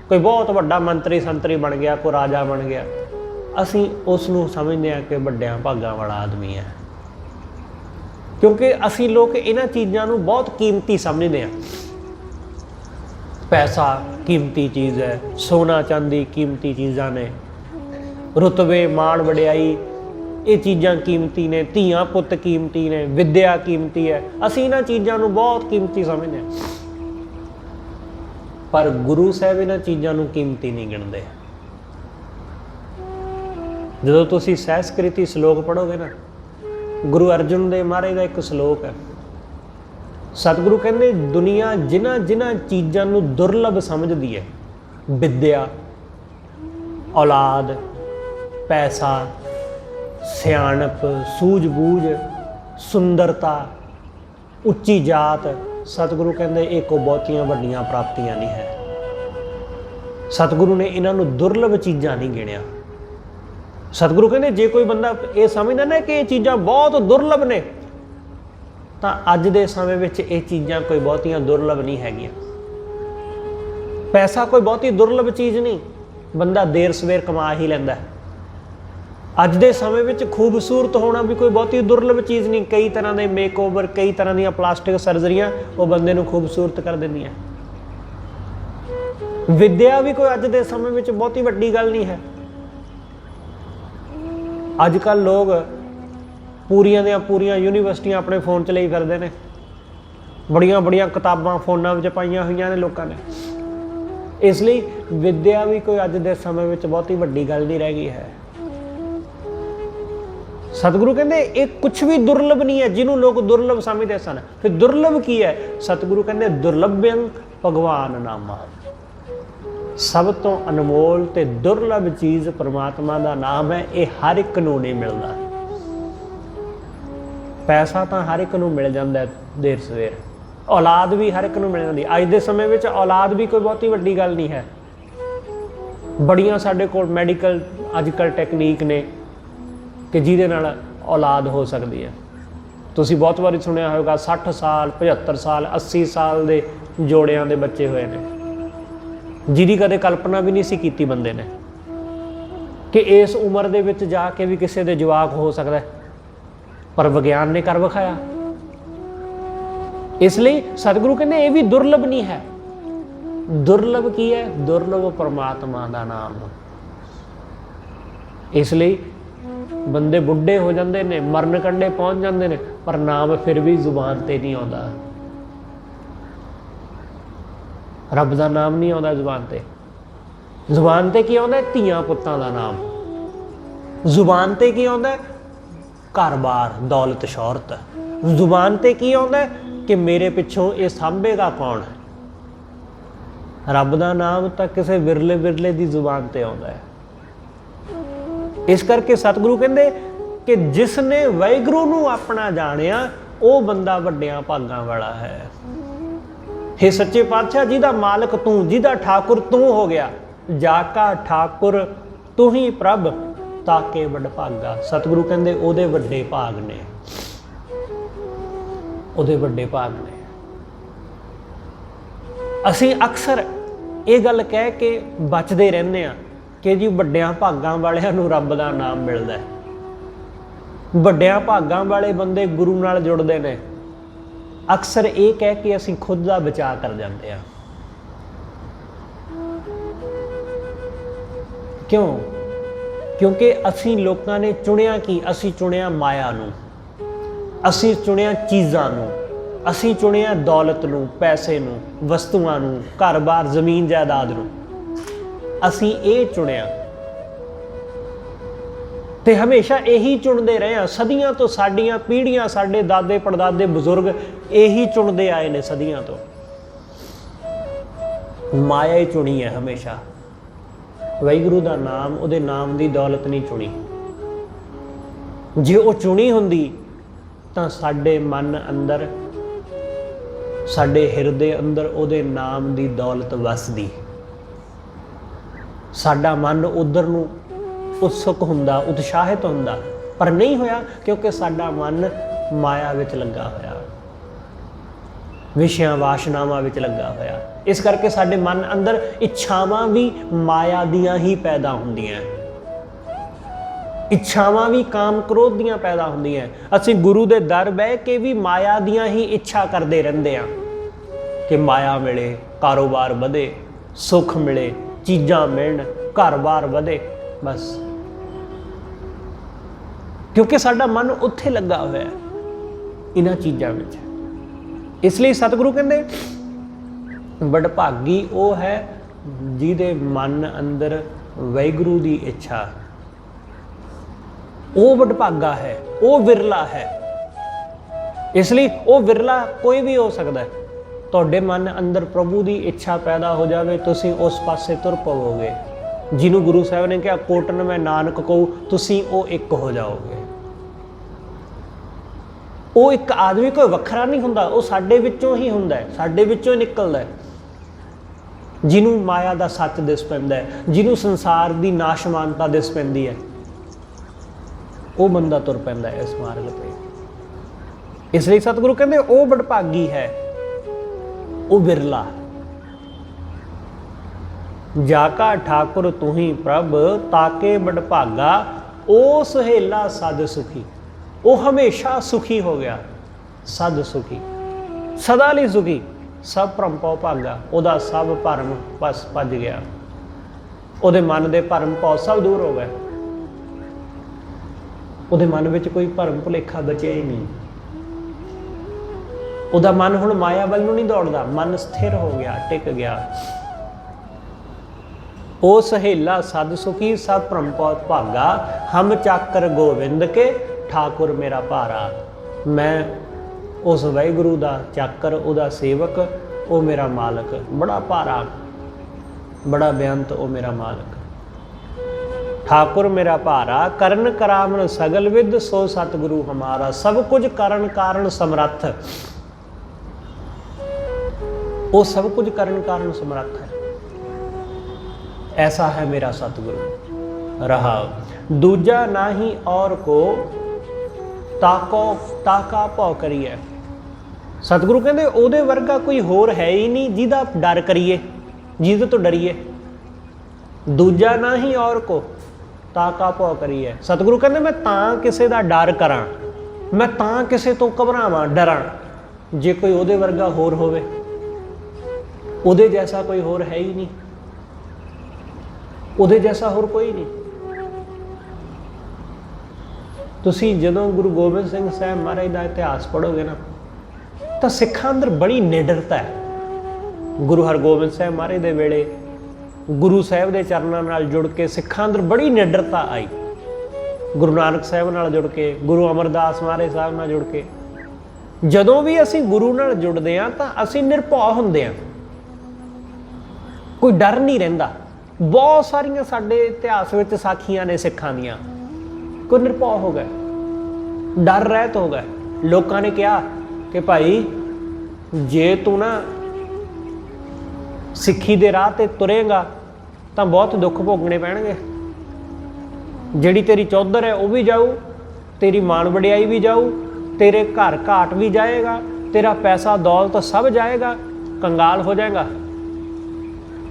S1: कोई बहुत वड्डा मंत्री संतरी बन गया, कोई राजा बन गया। असीं उसनूं समझते हैं कि वड्डियां भागां वाला आदमी है, क्योंकि असीं लोग इन्हां चीज़ां नूं बहुत कीमती समझते हैं। पैसा कीमती चीज़ है, सोना चांदी कीमती चीज़ां ने, रुतबे मान वडियाई ये चीज़ां कीमती ने, धीआं पुत्त कीमती ने, विद्या कीमती है। असीं इन्हां चीज़ां नूं बहुत कीमती समझते हैं, पर गुरु साहब इन्हां चीज़ां नूं कीमती नहीं गिणदे। जदों तुसीं सहस्कृति श्लोक पढ़ोगे ना, गुरु अर्जुन देव महाराज का एक श्लोक है। सतगुरु कहते दुनिया जिन्हां जिन्हां चीज़ां नूं दुर्लभ समझदी है, विद्या, औलाद, पैसा, सियाणप, सूझबूझ, सुंदरता, उच्ची जात, सतगुरु कहते एक बहुतियां वड्डियां प्राप्तियां नहीं है। सतगुरु ने इन्हां नूं दुर्लभ चीज़ां नहीं गिणिया। सतगुरु कहते जे कोई बंदा ये समझदा ना कि ये चीज़ां बहुत दुर्लभ ने, तो अज दे समय विच ये चीज़ां कोई बहुतियां दुर्लभ नहीं हैगियां। पैसा कोई बहुती दुर्लभ चीज़ नहीं, बंदा देर सवेर कमा ही लैंदा है। अज दे समय विच खूबसूरत होना भी कोई बहुती दुर्लभ चीज़ नहीं। कई तरह के मेकओवर, कई तरह दी प्लास्टिक सर्जरियां वो बंदे नूं खूबसूरत कर दिंदियां। विद्या भी कोई अज दे समय विच बहुती वड्डी गल नहीं है। अजकल लोग पूरियां दियां पूरियां यूनीवर्सिटियां अपने फोन च लई फिरदे ने, बड़ियां बड़ियां किताबां फोनां विच पाईयां होईयां ने लोकां ने। इसलिए विद्या भी कोई अज दे समय विच बहुती वड्डी गल नहीं रह गई है। सतगुरु कहते ये कुछ भी दुर्लभ नहीं है, जिन्हों लोग दुर्लभ समझते सन। फिर दुर्लभ की है? सतगुरु कहते दुर्लभ्यं भगवान नामा। सब तो अनमोल ते दुर्लभ चीज़ परमात्मा का नाम है। ये हर एक नूं नहीं मिलता। पैसा तो हर एक नूं मिल जाता है देर सवेर, औलाद भी हर एक नूं मिल जाती। अज के समय में औलाद भी कोई बहुती वड्डी गल नहीं है। बड़ियां साडे कोल मैडिकल अजकल टैकनीक ने कि जिहदे नाल औलाद हो सकती है। तुसीं बहुत बारी सुनिया होगा 60 साल 75 साल 80 साल के जोड़ियां दे बच्चे हुए ने, जिहदी कदे कल्पना भी नहीं सी कीती बंदे ने कि इस उम्र दे विच जाके भी किसी दे जवाक हो सकता है, पर विज्ञान ने कर विखाया। इसलिए सतगुरु कहते ये भी दुर्लभ नहीं है। दुर्लभ की है? दुर्लभ परमात्मा का नाम। इसलिए बंदे बुढ़े हो जाते हैं, मरण कंढे पहुँच जाते हैं, पर नाम फिर भी जुबान ते नहीं आता। रब का नाम नहीं आता जुबान ते। जुबान ते की आता? धीआं पुत्तां दा नाम। जुबान ते की आता? घर बार, दौलत, शौहरत। ਜ਼ੁਬਾਨ ਤੇ ਕੀ ਆਉਂਦਾ ਕਿ ਮੇਰੇ ਪਿੱਛੋਂ ਇਹ ਸਾਂਭੇਗਾ ਕੌਣ। ਰੱਬ ਦਾ ਨਾਮ ਤਾਂ ਕਿਸੇ ਵਿਰਲੇ ਵਿਰਲੇ ਦੀ ਜ਼ੁਬਾਨ ਤੇ ਆਉਂਦਾ ਹੈ। ਇਸ ਕਰਕੇ ਸਤਿਗੁਰੂ ਕਹਿੰਦੇ ਕਿ ਜਿਸ ਨੇ ਵਾਹਿਗੁਰੂ ਨੂੰ ਆਪਣਾ ਜਾਣਿਆ ਉਹ ਬੰਦਾ ਵੱਡਿਆਂ ਭਾਗਾਂ ਵਾਲਾ ਹੈ। हे ਸੱਚੇ ਪਾਤਸ਼ਾਹ, ਜਿਹਦਾ ਮਾਲਕ ਤੂੰ, ਜਿਹਦਾ ਠਾਕੁਰ ਤੂੰ ਹੋ ਗਿਆ, ਜਾ ਕਾ ਠਾਕੁਰ ਤੂੰ ਹੀ ਪ੍ਰਭ, ਤਾਕੇ ਵੱਡ ਭਾਗਾ। ਸਤਿਗੁਰੂ ਕਹਿੰਦੇ ਉਹਦੇ ਵੱਡੇ ਭਾਗ ਨੇ, ਉਹਦੇ ਵੱਡੇ ਭਾਗ ਨੇ। ਅਸੀਂ ਅਕਸਰ ਇਹ ਗੱਲ ਕਹਿ ਕੇ ਬਚਦੇ ਰਹਿੰਦੇ ਹਾਂ ਕਿ ਜੀ ਵੱਡਿਆਂ ਭਾਗਾਂ ਵਾਲਿਆਂ ਨੂੰ ਰੱਬ ਦਾ ਨਾਮ ਮਿਲਦਾ ਹੈ, ਵੱਡਿਆਂ ਭਾਗਾਂ ਵਾਲੇ ਬੰਦੇ ਗੁਰੂ ਨਾਲ ਜੁੜਦੇ ਨੇ। ਅਕਸਰ ਇਹ ਕਹਿ ਕੇ ਅਸੀਂ ਖੁਦ ਦਾ ਬਚਾਅ ਕਰ ਜਾਂਦੇ ਹਾਂ। ਕਿਉਂ? ਕਿਉਂਕਿ ਅਸੀਂ ਲੋਕਾਂ ਨੇ ਚੁਣਿਆ ਕੀ? ਅਸੀਂ ਚੁਣਿਆ ਮਾਇਆ ਨੂੰ, ਅਸੀਂ ਚੁਣਿਆ ਚੀਜ਼ਾਂ ਨੂੰ, ਅਸੀਂ ਚੁਣਿਆ ਦੌਲਤ ਨੂੰ, ਪੈਸੇ ਨੂੰ, ਵਸਤੂਆਂ ਨੂੰ, ਘਰ-ਬਾਰ, ਜ਼ਮੀਨ ਜਾਇਦਾਦ ਨੂੰ। ਅਸੀਂ ਇਹ ਚੁਣਿਆ ਤੇ ਹਮੇਸ਼ਾ ਇਹੀ ਚੁਣਦੇ ਰਹੇ ਹਾਂ। ਸਦੀਆਂ ਤੋਂ ਸਾਡੀਆਂ ਪੀੜ੍ਹੀਆਂ, ਸਾਡੇ ਦਾਦੇ ਪੜਦਾਦੇ ਬਜ਼ੁਰਗ ਇਹੀ ਚੁਣਦੇ ਆਏ ਨੇ ਸਦੀਆਂ ਤੋਂ। ਮਾਇਆ ਹੀ ਚੁਣੀ ਹੈ ਹਮੇਸ਼ਾ। ਵਾਹਿਗੁਰੂ ਦਾ ਨਾਮ, ਉਹਦੇ ਨਾਮ ਦੀ ਦੌਲਤ ਨਹੀਂ ਚੁਣੀ। ਜੇ ਉਹ ਚੁਣੀ ਹੁੰਦੀ ਤਾਂ ਸਾਡੇ ਮਨ ਅੰਦਰ, ਸਾਡੇ ਹਿਰਦੇ ਅੰਦਰ ਉਹਦੇ ਨਾਮ ਦੀ ਦੌਲਤ ਵਸਦੀ। ਸਾਡਾ ਮਨ ਉਧਰ ਨੂੰ ਉਤਸੁਕ ਹੁੰਦਾ, ਉਤਸ਼ਾਹਿਤ ਹੁੰਦਾ, ਪਰ ਨਹੀਂ ਹੋਇਆ ਕਿਉਂਕਿ ਸਾਡਾ ਮਨ ਮਾਇਆ ਵਿੱਚ ਲੱਗਾ ਹੋਇਆ, ਵਿਸ਼ਿਆਂ ਵਾਸ਼ਨਾਵਾਂ ਵਿੱਚ ਲੱਗਾ ਹੋਇਆ। ਇਸ ਕਰਕੇ ਸਾਡੇ ਮਨ ਅੰਦਰ ਇੱਛਾਵਾਂ ਵੀ ਮਾਇਆ ਦੀਆਂ ਹੀ ਪੈਦਾ ਹੁੰਦੀਆਂ, ਇੱਛਾਵਾਂ ਵੀ ਕਾਮ ਕ੍ਰੋਧ ਦੀਆਂ ਪੈਦਾ ਹੁੰਦੀਆਂ। ਅਸੀਂ ਗੁਰੂ ਦੇ ਦਰ ਬਹਿ ਕੇ ਵੀ ਮਾਇਆ ਦੀਆਂ ਹੀ ਇੱਛਾ ਕਰਦੇ ਰਹਿੰਦੇ ਹਾਂ ਕਿ ਮਾਇਆ ਮਿਲੇ, ਕਾਰੋਬਾਰ ਵਧੇ, ਸੁੱਖ ਮਿਲੇ, ਚੀਜ਼ਾਂ ਮਿਲਣ, ਘਰ-ਬਾਰ ਵਧੇ, ਬਸ ਕਿਉਂਕਿ ਸਾਡਾ ਮਨ ਉੱਥੇ ਲੱਗਾ ਹੋਇਆ ਇਹਨਾਂ ਚੀਜ਼ਾਂ ਵਿੱਚ। ਇਸ ਲਈ ਸਤਿਗੁਰੂ ਕਹਿੰਦੇ ਵਡਭਾਗੀ ਉਹ ਹੈ ਜਿਹਦੇ ਮਨ ਅੰਦਰ ਵਾਹਿਗੁਰੂ ਦੀ ਇੱਛਾ, ਉਹ ਵਡਭਾਗਾ ਹੈ, ਉਹ ਵਿਰਲਾ ਹੈ। ਇਸ ਲਈ ਉਹ ਵਿਰਲਾ ਕੋਈ ਵੀ ਹੋ ਸਕਦਾ ਹੈ। ਤੁਹਾਡੇ ਮਨ ਅੰਦਰ ਪ੍ਰਭੂ ਦੀ ਇੱਛਾ ਪੈਦਾ ਹੋ ਜਾਵੇ, ਤੁਸੀਂ ਉਸ ਪਾਸੇ ਤੁਰ ਪਵੋਗੇ। ਜਿਹਨੂੰ ਗੁਰੂ ਸਾਹਿਬ ਨੇ ਕਿਹਾ ਕੋਟਨ ਮੈਂ ਨਾਨਕ ਕਹੂੰ, ਤੁਸੀਂ ਉਹ ਇੱਕ ਹੋ ਜਾਓਗੇ। ਉਹ ਇੱਕ ਆਦਮੀ ਕੋਈ ਵੱਖਰਾ ਨਹੀਂ ਹੁੰਦਾ, ਉਹ ਸਾਡੇ ਵਿੱਚੋਂ ਹੀ ਹੁੰਦਾ ਹੈ, ਸਾਡੇ ਵਿੱਚੋਂ ਨਿਕਲਦਾ ਹੈ। ਜਿਹਨੂੰ ਮਾਇਆ ਦਾ ਸੱਚ ਦਿਸ ਪੈਂਦਾ ਹੈ, ਜਿਹਨੂੰ ਸੰਸਾਰ ਦੀ ਨਾਸ਼ਮਾਨਤਾ ਦਿਸ ਪੈਂਦੀ ਹੈ, ਉਹ ਬੰਦਾ ਤੁਰ ਪੈਂਦਾ ਹੈ ਇਸ ਮਾਰਗ ਤੇ। ਇਸ ਲਈ ਸਤਿਗੁਰੂ ਕਹਿੰਦੇ ਉਹ ਵਡਭਾਗੀ ਹੈ, ਉਹ ਵਿਰਲਾ। ਜਾ ਕਾ ਠਾਕੁਰ ਤੂੰ ਹੀ ਪ੍ਰਭ, ਤਾਕੇ ਵਡਭਾਗਾ, ਉਹ ਸੁਹੇਲਾ ਸਦ ਸੁਖੀ। ਉਹ ਹਮੇਸ਼ਾ ਸੁਖੀ ਹੋ ਗਿਆ, ਸਦ ਸੁਖੀ, ਸਦਾ ਲਈ ਸੁਖੀ। ਸਭ ਭਰਮ ਭਉ ਭਾਗਾ, ਉਹਦਾ ਸਭ ਭਰਮ ਬਸ ਭੱਜ ਗਿਆ, ਉਹਦੇ ਮਨ ਦੇ ਭਰਮ ਭਉ ਸਭ ਦੂਰ ਹੋ ਗਏ। ਉਹਦੇ ਮਨ ਵਿੱਚ ਕੋਈ ਭਰਮ ਭੁਲੇਖਾ ਬਚਿਆ ਹੀ ਨਹੀਂ। ਉਹਦਾ ਮਨ ਹੁਣ ਮਾਇਆ ਵੱਲ ਨੂੰ ਨਹੀਂ ਦੌੜਦਾ, ਮਨ ਸਥਿਰ ਹੋ ਗਿਆ, ਟਿਕ ਗਿਆ। ਉਹ ਸਹੇਲਾ ਸਦ ਸੁਖੀ, ਸਭ ਭਰਮ ਭਉ ਭਾਗਾ, ਹਮ ਚਾਕਰ ਗੋਬਿੰਦ ਕੇ, ਠਾਕੁਰ ਮੇਰਾ ਭਾਰਾ। ਮੈਂ ਉਸ ਵਾਹਿਗੁਰੂ ਦਾ ਚਾਕਰ, ਉਹਦਾ ਸੇਵਕ, ਉਹ ਮੇਰਾ ਮਾਲਕ, ਬੜਾ ਭਾਰਾ, ਬੜਾ ਬੇਅੰਤ ਉਹ ਮੇਰਾ ਮਾਲਕ। ਠਾਕੁਰ ਮੇਰਾ ਭਾਰਾ, ਕਰਨ ਕਰਾਵਣ ਸਗਲ ਵਿਦ, ਸੋ ਸਤਿਗੁਰੂ ਹਮਾਰਾ। ਸਭ ਕੁਝ ਕਰਨ ਕਾਰਨ ਸਮਰੱਥ, ਉਹ ਸਭ ਕੁਝ ਕਰਨ ਕਾਰਨ ਸਮਰੱਥ ਹੈ। ऐसा है मेरा सतगुरु रहा, दूजा नाही और को, ताको ताका भौ करिए। सतगुरु कहते ਉਹਦੇ ਵਰਗਾ ਕੋਈ ਹੋਰ ਹੈ ਹੀ ਨਹੀਂ ਜਿਹਦਾ ਡਰ ਕਰੀਏ, ਜਿਹਦੇ ਤੋਂ ਡਰੀਏ। ਦੂਜਾ ਨਹੀਂ ਔਰ ਕੋ, ਤਾਕਾ ਭੌ ਕਰੀਏ। ਸਤਿਗੁਰੂ ਕਹਿੰਦੇ ਮੈਂ ਤਾਂ ਕਿਸੇ ਦਾ ਡਰ ਕਰਾਂ, ਮੈਂ ਤਾਂ ਕਿਸੇ ਤੋਂ ਘਬਰਾਵਾਂ, ਡਰਾਂ, ਜੇ ਕੋਈ ਉਹਦੇ ਵਰਗਾ ਹੋਰ ਹੋਵੇ। ਉਹਦੇ ਜੈਸਾ ਕੋਈ ਹੋਰ ਹੈ ਹੀ ਨਹੀਂ, ਉਹਦੇ ਜੈਸਾ ਹੋਰ ਕੋਈ ਨਹੀਂ। ਤੁਸੀਂ ਜਦੋਂ ਗੁਰੂ ਗੋਬਿੰਦ ਸਿੰਘ ਸਾਹਿਬ ਮਹਾਰਾਜ ਦਾ ਇਤਿਹਾਸ ਪੜ੍ਹੋਗੇ ਨਾ, ਤਾਂ ਸਿੱਖਾਂ ਅੰਦਰ ਬੜੀ ਨਿਡਰਤਾ ਹੈ। ਗੁਰੂ ਹਰਗੋਬਿੰਦ ਸਾਹਿਬ ਮਹਾਰਾਜ ਦੇ ਵੇਲੇ ਗੁਰੂ ਸਾਹਿਬ ਦੇ ਚਰਨਾਂ ਨਾਲ ਜੁੜ ਕੇ ਸਿੱਖਾਂ ਅੰਦਰ ਬੜੀ ਨਿਡਰਤਾ ਆਈ। ਗੁਰੂ ਨਾਨਕ ਸਾਹਿਬ ਨਾਲ ਜੁੜ ਕੇ, ਗੁਰੂ ਅਮਰਦਾਸ ਮਹਾਰਾਜ ਸਾਹਿਬ ਨਾਲ ਜੁੜ ਕੇ ਜਦੋਂ ਵੀ ਅਸੀਂ ਗੁਰੂ ਨਾਲ ਜੁੜਦੇ ਹਾਂ ਤਾਂ ਅਸੀਂ ਨਿਰਭਉ ਹੁੰਦੇ ਹਾਂ, ਕੋਈ ਡਰ ਨਹੀਂ ਰਹਿੰਦਾ। ਬਹੁਤ ਸਾਰੀਆਂ ਸਾਡੇ ਇਤਿਹਾਸ ਵਿੱਚ ਸਾਖੀਆਂ ਨੇ ਸਿੱਖਾਂ ਦੀਆਂ, ਕੋਈ ਨਿਰਭਉ ਹੋ ਗਏ, ਡਰ ਰਹਿਤ ਹੋ ਗਏ। ਲੋਕਾਂ ਨੇ ਕਿਹਾ ਕਿ ਭਾਈ ਜੇ ਤੂੰ ਨਾ ਸਿੱਖੀ ਦੇ ਰਾਹ ਤੇ ਤੁਰੇਗਾ ਤਾਂ ਬਹੁਤ ਦੁੱਖ ਭੋਗਣੇ ਪੈਣਗੇ। ਜਿਹੜੀ ਤੇਰੀ ਚੌਧਰ ਹੈ ਉਹ ਵੀ ਜਾਊ, ਤੇਰੀ ਮਾਣ ਵਡਿਆਈ ਵੀ ਜਾਊ, ਤੇਰੇ ਘਰ ਘਾਟ ਵੀ ਜਾਏਗਾ, ਤੇਰਾ ਪੈਸਾ ਦੌਲਤ ਸਭ ਜਾਏਗਾ, ਕੰਗਾਲ ਹੋ ਜਾਏਗਾ।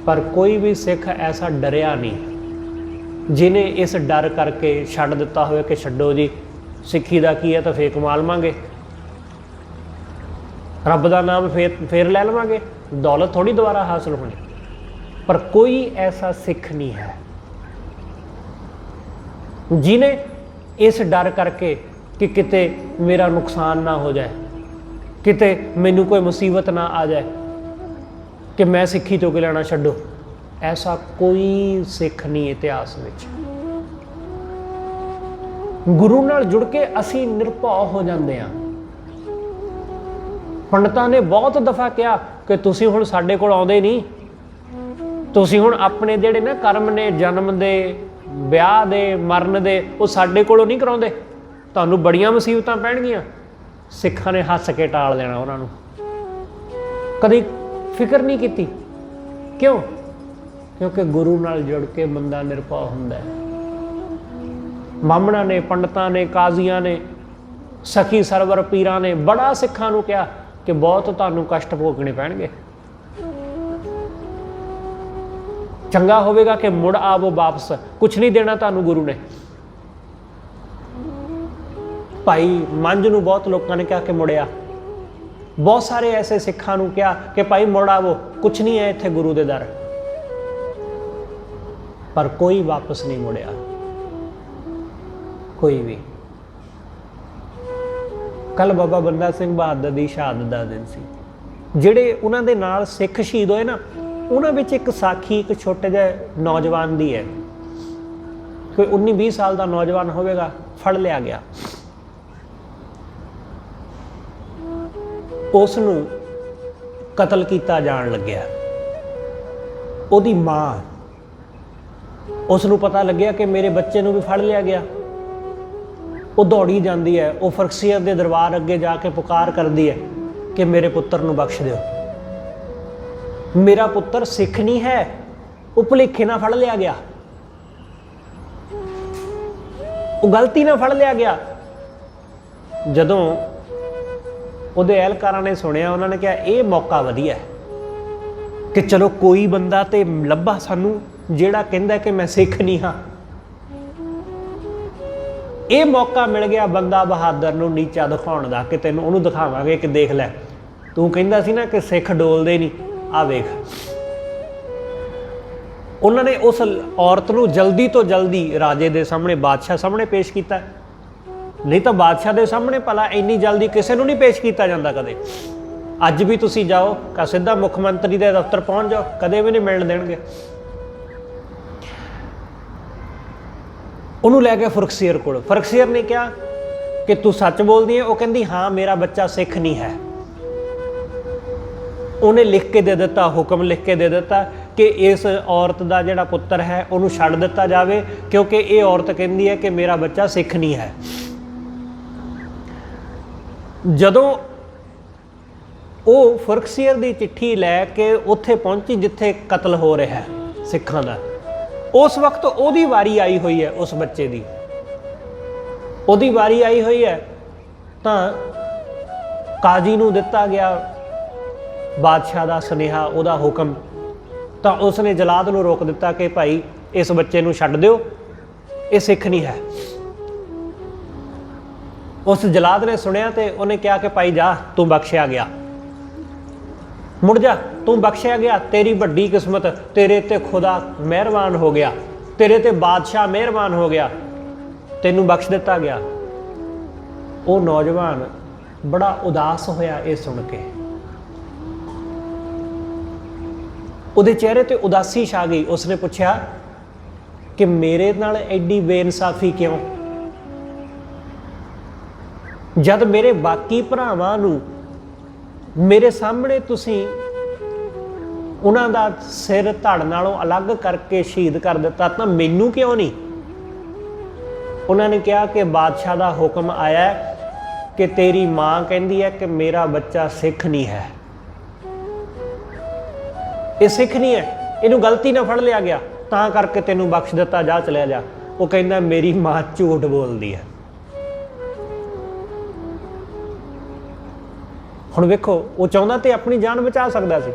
S1: ਪਰ ਕੋਈ ਵੀ ਸਿੱਖ ਐਸਾ ਡਰਿਆ ਨਹੀਂ ਜਿਹਨੇ ਇਸ ਡਰ ਕਰਕੇ ਛੱਡ ਦਿੱਤਾ ਹੋਵੇ ਕਿ ਛੱਡੋ ਜੀ, ਸਿੱਖੀ ਦਾ ਕੀ ਹੈ ਤਾਂ ਫੇਕ ਕਮਾ ਲਵਾਂਗੇ, ਰੱਬ ਦਾ ਨਾਮ ਫੇਰ ਲੈ ਲਵਾਂਗੇ, ਦੌਲਤ ਥੋੜੀ ਦੁਬਾਰਾ ਹਾਸਲ ਹੋਣੀ। ਪਰ ਕੋਈ ਐਸਾ ਸਿੱਖ ਨਹੀਂ ਹੈ ਜਿਹਨੇ ਇਸ ਡਰ ਕਰਕੇ ਕਿ ਕਿਤੇ ਮੇਰਾ ਨੁਕਸਾਨ ਨਾ ਹੋ ਜਾਏ, ਕਿਤੇ ਮੈਨੂੰ ਕੋਈ ਮੁਸੀਬਤ ਨਾ ਆ ਜਾਏ, ਕਿ ਮੈਂ ਸਿੱਖੀ ਤੋਂ ਕੀ ਲੈਣਾ, ਛੱਡੋ। ਐਸਾ ਕੋਈ ਸਿੱਖ ਨਹੀਂ ਇਤਿਹਾਸ ਵਿੱਚ। ਗੁਰੂ ਨਾਲ ਜੁੜ ਕੇ ਅਸੀਂ ਨਿਰਭਉ ਹੋ ਜਾਂਦੇ ਹਾਂ। ਪੰਡਤਾਂ ਨੇ ਬਹੁਤ ਦਫਾ ਕਿਹਾ ਕਿ ਤੁਸੀਂ ਹੁਣ ਸਾਡੇ ਕੋਲ ਆਉਂਦੇ ਨਹੀਂ, ਤੁਸੀਂ ਹੁਣ ਆਪਣੇ ਜਿਹੜੇ ਨਾ ਕਰਮ ਨੇ, ਜਨਮ ਦੇ, ਵਿਆਹ ਦੇ, ਮਰਨ ਦੇ, ਉਹ ਸਾਡੇ ਕੋਲੋਂ ਨਹੀਂ ਕਰਾਉਂਦੇ, ਤੁਹਾਨੂੰ ਬੜੀਆਂ ਮੁਸੀਬਤਾਂ ਪੈਣਗੀਆਂ। ਸਿੱਖਾਂ ਨੇ ਹੱਸ ਕੇ ਟਾਲ ਦੇਣਾ ਉਹਨਾਂ ਨੂੰ, ਕਦੀ ਫਿਕਰ ਨਹੀਂ ਕੀਤੀ। ਕਿਉਂ? ਕਿਉਂਕਿ ਗੁਰੂ ਨਾਲ ਜੁੜ ਕੇ ਬੰਦਾ ਨਿਰਭਉ ਹੁੰਦਾ ਹੈ। ਮਾਮਣਾ ਨੇ, ਪੰਡਤਾਂ ਨੇ, ਕਾਜ਼ੀਆਂ ਨੇ, ਸਖੀ ਸਰਵਰ ਪੀਰਾਂ ਨੇ ਬੜਾ ਸਿੱਖਾਂ ਨੂੰ ਕਿਹਾ ਕਿ ਬਹੁਤ ਤੁਹਾਨੂੰ ਕਸ਼ਟ ਭੋਗਣੇ ਪੈਣਗੇ, ਚੰਗਾ ਹੋਵੇਗਾ ਕਿ ਮੁੜ ਆਵੋ ਵਾਪਸ, ਕੁਛ ਨਹੀਂ ਦੇਣਾ ਤੁਹਾਨੂੰ ਗੁਰੂ ਨੇ। ਭਾਈ ਮੰਝ ਨੂੰ ਬਹੁਤ ਲੋਕਾਂ ਨੇ ਕਿਹਾ ਕਿ ਮੁੜਿਆ, ਬਹੁਤ ਸਾਰੇ ਐਸੇ ਸਿੱਖਾਂ ਨੂੰ ਕਿਹਾ ਕਿ ਭਾਈ ਮੁੜ ਆਵੋ, ਕੁਛ ਨਹੀਂ ਹੈ ਇੱਥੇ ਗੁਰੂ ਦੇ ਦਰ, ਪਰ ਕੋਈ ਵਾਪਸ ਨਹੀਂ ਮੁੜਿਆ, ਕੋਈ ਵੀ। ਕੱਲ ਬਾਬਾ ਬੰਦਾ ਸਿੰਘ ਬਹਾਦਰ ਦੀ ਸ਼ਹਾਦਤ ਦਾ ਦਿਨ ਸੀ। ਜਿਹੜੇ ਉਹਨਾਂ ਦੇ ਨਾਲ ਸਿੱਖ ਸ਼ਹੀਦ ਹੋਏ ਨਾ, ਉਹਨਾਂ ਵਿੱਚ ਇੱਕ ਸਾਖੀ ਇੱਕ ਛੋਟੇ ਜਿਹੇ ਨੌਜਵਾਨ ਦੀ ਹੈ। ਕੋਈ 19-20 ਸਾਲ ਦਾ ਨੌਜਵਾਨ ਹੋਵੇਗਾ, ਫੜ ਲਿਆ ਗਿਆ, ਉਸ ਨੂੰ ਕਤਲ ਕੀਤਾ ਜਾਣ ਲੱਗਿਆ। ਉਹਦੀ ਮਾਂ, ਉਸ ਨੂੰ ਪਤਾ ਲੱਗਿਆ ਕਿ ਮੇਰੇ ਬੱਚੇ ਨੂੰ ਵੀ ਫੜ ਲਿਆ ਗਿਆ। ਉਹ ਦੌੜੀ ਜਾਂਦੀ ਹੈ, ਉਹ ਫਰਕਸੀਅਤ ਦੇ ਦਰਬਾਰ ਅੱਗੇ ਜਾ ਕੇ ਪੁਕਾਰ ਕਰਦੀ ਹੈ ਕਿ ਮੇਰੇ ਪੁੱਤਰ ਨੂੰ ਬਖਸ਼ ਦਿਓ, ਮੇਰਾ ਪੁੱਤਰ ਸਿੱਖ ਨਹੀਂ ਹੈ, ਉਹ ਭੁਲੇਖੇ ਨਾਲ ਫੜ ਲਿਆ ਗਿਆ, ਉਹ ਗਲਤੀ ਨਾਲ ਫੜ ਲਿਆ ਗਿਆ। ਜਦੋਂ ਉਹਦੇ ਅਹਿਲਕਾਰਾਂ ਨੇ ਸੁਣਿਆ, ਉਹਨਾਂ ਨੇ ਕਿਹਾ ਇਹ ਮੌਕਾ ਵਧੀਆ ਕਿ ਚਲੋ ਕੋਈ ਬੰਦਾ ਤੇ ਲੱਭਾ ਸਾਨੂੰ ਜਿਹੜਾ ਕਹਿੰਦਾ ਕਿ ਮੈਂ ਸਿੱਖ ਨਹੀਂ ਹਾਂ। ਇਹ ਮੌਕਾ ਮਿਲ ਗਿਆ ਬੰਦਾ ਬਹਾਦਰ ਨੂੰ ਨੀਚਾ ਦਿਖਾਉਣ ਦਾ, ਕਿ ਤੈਨੂੰ ਉਹਨੂੰ ਦਿਖਾਵਾਂਗੇ ਕਿ ਦੇਖ ਲੈ, ਤੂੰ ਕਹਿੰਦਾ ਸੀ ਨਾ ਕਿ ਸਿੱਖ ਡੋਲਦੇ ਨਹੀਂ, ਆ ਵੇਖ। ਉਹਨਾਂ ਨੇ ਉਸ ਔਰਤ ਨੂੰ ਜਲਦੀ ਤੋਂ ਜਲਦੀ ਰਾਜੇ ਦੇ ਸਾਹਮਣੇ, ਬਾਦਸ਼ਾਹ ਸਾਹਮਣੇ ਪੇਸ਼ ਕੀਤਾ। ਨਹੀਂ ਤਾਂ ਬਾਦਸ਼ਾਹ ਦੇ ਸਾਹਮਣੇ ਭਲਾ ਇੰਨੀ ਜਲਦੀ ਕਿਸੇ ਨੂੰ ਨਹੀਂ ਪੇਸ਼ ਕੀਤਾ ਜਾਂਦਾ ਕਦੇ। ਅੱਜ ਵੀ ਤੁਸੀਂ ਜਾਓ, ਸਿੱਧਾ ਮੁੱਖ ਮੰਤਰੀ ਦੇ ਦਫ਼ਤਰ ਪਹੁੰਚ ਜਾਓ, ਕਦੇ ਵੀ ਨਹੀਂ ਮਿਲਣ ਦੇਣਗੇ। ਉਹਨੂੰ ਲੈ ਕੇ ਫਰਕਸੀਅਰ ਕੋਲ, ਫਰਕਸੀਅਰ ਨੇ ਕਿਹਾ ਕਿ ਤੂੰ ਸੱਚ ਬੋਲਦੀ ਹੈ? ਉਹ ਕਹਿੰਦੀ ਹਾਂ, ਮੇਰਾ ਬੱਚਾ ਸਿੱਖ ਨਹੀਂ ਹੈ। ਉਹਨੇ ਲਿਖ ਕੇ ਦੇ ਦਿੱਤਾ, ਹੁਕਮ ਲਿਖ ਕੇ ਦੇ ਦਿੱਤਾ ਕਿ ਇਸ ਔਰਤ ਦਾ ਜਿਹੜਾ ਪੁੱਤਰ ਹੈ ਉਹਨੂੰ ਛੱਡ ਦਿੱਤਾ ਜਾਵੇ, ਕਿਉਂਕਿ ਇਹ ਔਰਤ ਕਹਿੰਦੀ ਹੈ ਕਿ ਮੇਰਾ ਬੱਚਾ ਸਿੱਖ ਨਹੀਂ ਹੈ। ਜਦੋਂ ਉਹ ਫਰਕਸੀਅਰ ਦੀ ਚਿੱਠੀ ਲੈ ਕੇ ਉੱਥੇ ਪਹੁੰਚੀ ਜਿੱਥੇ ਕਤਲ ਹੋ ਰਿਹਾ ਹੈ ਸਿੱਖਾਂ ਦਾ, ਉਸ ਵਕਤ ਉਹਦੀ ਵਾਰੀ ਆਈ ਹੋਈ ਹੈ, ਉਸ ਬੱਚੇ ਦੀ ਉਹਦੀ ਵਾਰੀ ਆਈ ਹੋਈ ਹੈ। ਤਾਂ ਕਾਜ਼ੀ ਨੂੰ ਦਿੱਤਾ ਗਿਆ ਬਾਦਸ਼ਾਹ ਦਾ ਸੁਨੇਹਾ, ਉਹਦਾ ਹੁਕਮ। ਤਾਂ ਉਸਨੇ ਜਲਾਦ ਨੂੰ ਰੋਕ ਦਿੱਤਾ ਕਿ ਭਾਈ ਇਸ ਬੱਚੇ ਨੂੰ ਛੱਡ ਦਿਓ, ਇਹ ਸਿੱਖ ਨਹੀਂ ਹੈ। ਉਸ ਜਲਾਦ ਨੇ ਸੁਣਿਆ ਤੇ ਉਹਨੇ ਕਿਹਾ ਕਿ ਭਾਈ ਜਾ, ਤੂੰ ਬਖਸ਼ਿਆ ਗਿਆ, ਮੁੜ ਜਾ, ਤੂੰ ਬਖਸ਼ਿਆ ਗਿਆ, ਤੇਰੀ ਵੱਡੀ ਕਿਸਮਤ, ਤੇਰੇ ਤੇ ਖੁਦਾ ਮਿਹਰਬਾਨ ਹੋ ਗਿਆ, ਤੇਰੇ ਤੇ ਬਾਦਸ਼ਾਹ ਮਿਹਰਬਾਨ ਹੋ ਗਿਆ, ਤੈਨੂੰ ਬਖਸ਼ ਦਿੱਤਾ ਗਿਆ। ਉਹ ਨੌਜਵਾਨ ਬੜਾ ਉਦਾਸ ਹੋਇਆ ਇਹ ਸੁਣ ਕੇ, ਉਹਦੇ ਚਿਹਰੇ ਤੇ ਉਦਾਸੀ ਛਾ ਗਈ। ਉਸਨੇ ਪੁੱਛਿਆ ਕਿ ਮੇਰੇ ਨਾਲ ਐਡੀ ਬੇਇਨਸਾਫੀ ਕਿਉਂ? जद मेरे बाकी भरावां नूं मेरे सामने तुसीं उन्हां दा सिर धड़ नालों अलग करके शहीद कर दिता, तो मैनू क्यों नहीं? उन्होंने कहा कि बादशाह का हुक्म आया कि तेरी माँ कहती है कि मेरा बच्चा सिख नहीं है, ये सिख नहीं है, इनू गलती ना फड़ लिया गया, तां करके तेनू बख्श दिता, जा चलिया जा। वो कहना मेरी माँ झूठ बोलती है। हुण वेखो, वो चाहता तो अपनी जान बचा सकता सी।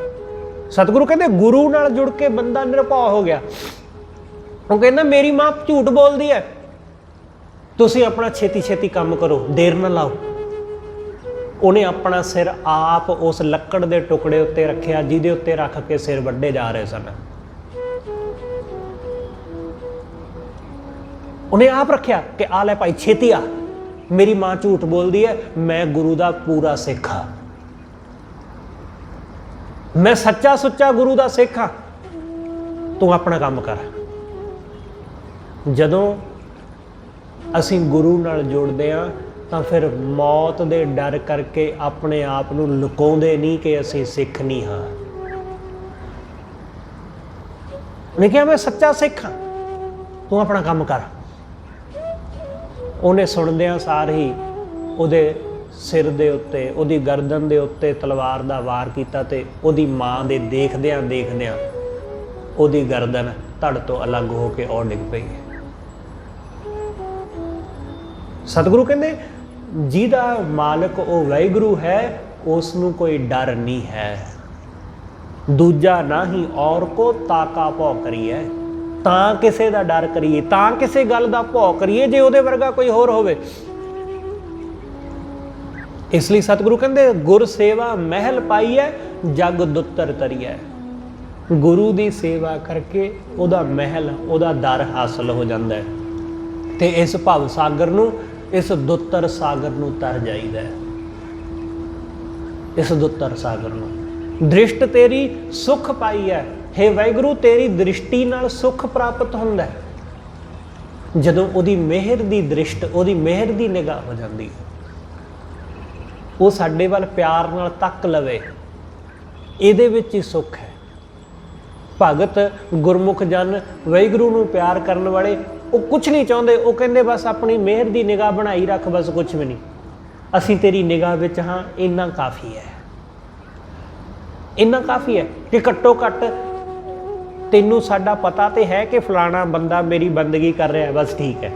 S1: सतगुरु कहते गुरु नाल जुड़ के बंदा निरभौ हो गया। वो कहना मेरी माँ झूठ बोलती है, तुसीं अपना छेती छेती काम करो, देर ना लाओ। उन्हें अपना सिर आप उस लक्कड़ के टुकड़े उत्ते रखिया जिहदे उत्ते रख के सिर वड्डे जा रहे सन। उन्हें आप रखिया कि आ ले भाई छेती आ, मेरी माँ झूठ बोलती है, मैं गुरु का पूरा सिख हाँ, मैं सच्चा सुच्चा गुरु का सिख हाँ, तू अपना काम कर। जदों असीं गुरु नाल जुड़दे हां तां फिर मौत दे डर करके अपने आप नूं लुकाउंदे नहीं कि असीं सिख नहीं हाँ। उन्हें कहा मैं सच्चा सिख हाँ, तू अपना काम कर। उन्हें सुनदियां सार ही उहदे सिर दे उत्ते, उहदी गर्दन दे उत्ते तलवार दा वार कीता ते उहदी माँ दे देखदियां देखदियां उहदी गर्दन धड़ तो अलग हो के और डिग पई। सतगुरु कहते जिहदा मालक वो वाहिगुरु है, उसनूं कोई डर नहीं है। दूजा ना ही और को ताका भौ करिए, तां किसे दा डर करिए, तां किसे गल दा भौ करिए जे उहदे वर्गा कोई होर होवे। इसलिए सतगुरु कहते गुर सेवा महल पाई है, जग दुत्तर तरिए। गुरु की सेवा करके उहदा महल, उहदा दर हासिल हो जाता है ते इस भव सागर नूं, इस दुत्तर सागर नूं तर जाईदा है। इस दुत्तर सागर नूं दृष्ट तेरी सुख पाई है, हे वाहिगुरु तेरी दृष्टि नाल सुख प्राप्त हुंदा है। जदों उहदी मेहर दी दृष्ट, उहदी मेहर दी निगाह हो जाती है, वो साडे वल प्यार नाल तक लवे, इहदे विच ही सुख है। भगत गुरमुख जन वाहिगुरु नूं प्यार करन वाले वो कुछ नहीं चाहते, वो कहते बस अपनी मेहर की निगाह बनाई रख, बस कुछ भी नहीं, असीं तेरी निगाह विच हाँ, इन्ना काफ़ी है। इन्ना काफ़ी है कि घट्टो घट्ट तैनूं साडा पता तो है कि फलाना बंदा मेरी बंदगी कर रहा है, बस ठीक है।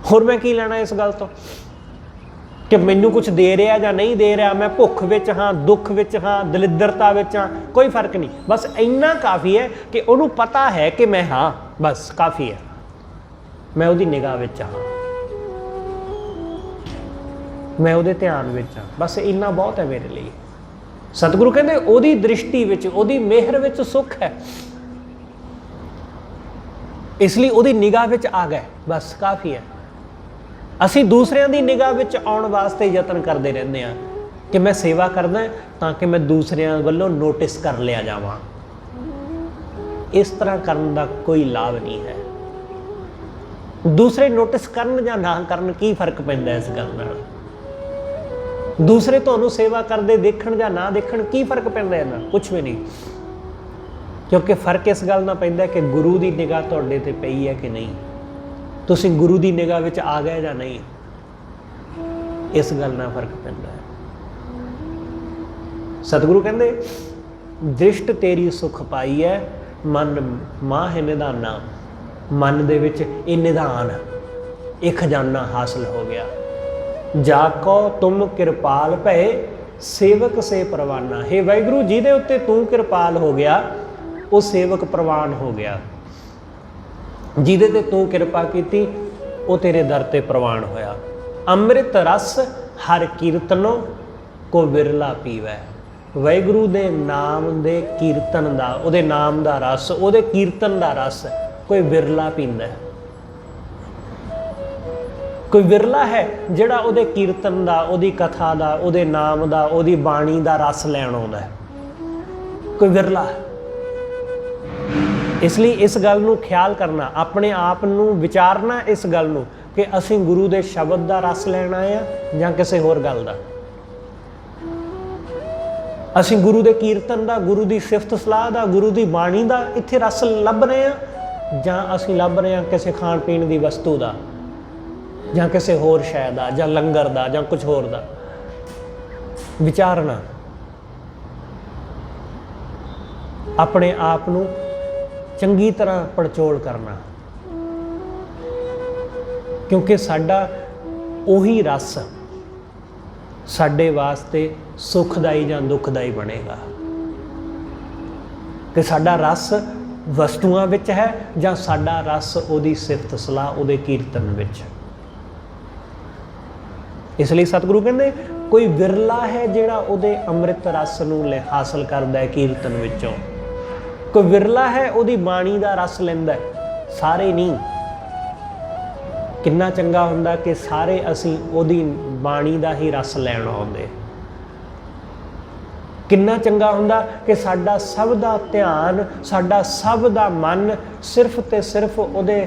S1: होर मैं की लेना इस गल तो कि मैनू कुछ दे रहा या नहीं दे रहा, मैं भुख विच हाँ, दुख विच हाँ, दलिद्रता विच हाँ, कोई फर्क नहीं, बस इन्ना काफ़ी है कि उन्होंने पता है कि मैं हाँ, बस काफ़ी है, मैं उहदी निगाह विच हाँ, मैं उहदे ध्यान विच हाँ, बस इन्ना बहुत है मेरे लिए। सतगुरु कहते उहदी दृष्टि विच, उहदी मेहर विच सुख है, इसलिए उहदी निगाह विच आ गए, बस काफ़ी है। असीं दूसरिਆਂ ਦੀ निगाह विच आउण वास्ते यतन करते रहते हैं कि मैं सेवा करदा ताकि मैं दूसरिਆਂ ਵੱਲੋਂ नोटिस कर लिया जावां। इस तरह करने का कोई लाभ नहीं है। दूसरे नोटिस करन या ना करन की फर्क पैंदा इस गल नाल? दूसरे तुहानूं सेवा करते देखण या ना देखण की फर्क पैंदा इहदा? कुछ भी नहीं, क्योंकि फर्क इस गल नाल पैंदा कि गुरु की निगाह तुहाडे ते पई है कि नहीं, तुसीं गुरु की निगाह विच आ गए या नहीं, इस गल नाल फर्क पैंदा है। सतगुरु कहते दृष्ट तेरी सुख पाई है, मन माह निधाना, मन दे विच ये निधान, ये खजाना हासिल हो गया। जाको तुम कृपाल भए सेवक से परवाना, हे वाहिगुरु जिहदे उत्ते तू कृपाल हो गया, वो सेवक प्रवान हो गया। जिहदे ते तू कृपा कीती वो तेरे दर ते प्रवान होया। अमृत रस हर कीर्तनों को विरला पीवै, वाहिगुरु दे नाम दे कीर्तन दा, उहदे नाम दा रस, उहदे कीर्तन दा रस कोई विरला पींदा है। कोई विरला है जिहड़ा उहदे कीर्तन दा, उहदी कथा दा, उहदे नाम दा, उहदी बाणी दा रस लैण आउंदा है, कोई विरला है। इसलिए इस गल नूं ख्याल करना, अपने आप नूं विचारना, इस गल नूं कि असीं गुरु दे शब्द दा रस लैण आए आ जां किसी होर गल दा। असीं गुरु दे कीर्तन दा, गुरु दी सिफत सलाह दा, गुरु दी बाणी दा इत्थे रस लभ रहे आ जां असीं लभ रहे आ किसी खाण पीण दी वस्तु दा जां किसी होर शै दा जां लंगर दा जां कुछ होर दा। विचारना, अपने आप नूं चंगी तरह पड़चोल करना, क्योंकि साडा उही रस साडे वास्ते सुखदाई जां दुखदाई बनेगा। कि साडा रस वस्तुआं विच है जां साडा रस उहदी सिफत सलाह, उहदे कीर्तन विच। इसलिए सतगुरु कहंदे कोई विरला है जिहड़ा उहदे अंम੍ਰਿਤ रस नूं हासिल करदा है कीर्तन विचों। कोई विरला है उहदी बाणी दा रस लैंदा है, सारे नहीं। किन्ना चंगा हुंदा कि सारे असीं उहदी बाणी दा ही रस लैण आउंदे। किन्ना चंगा हुंदा कि साडा सब दा ध्यान, साडा सब दा मन सिर्फ ते सिर्फ उहदे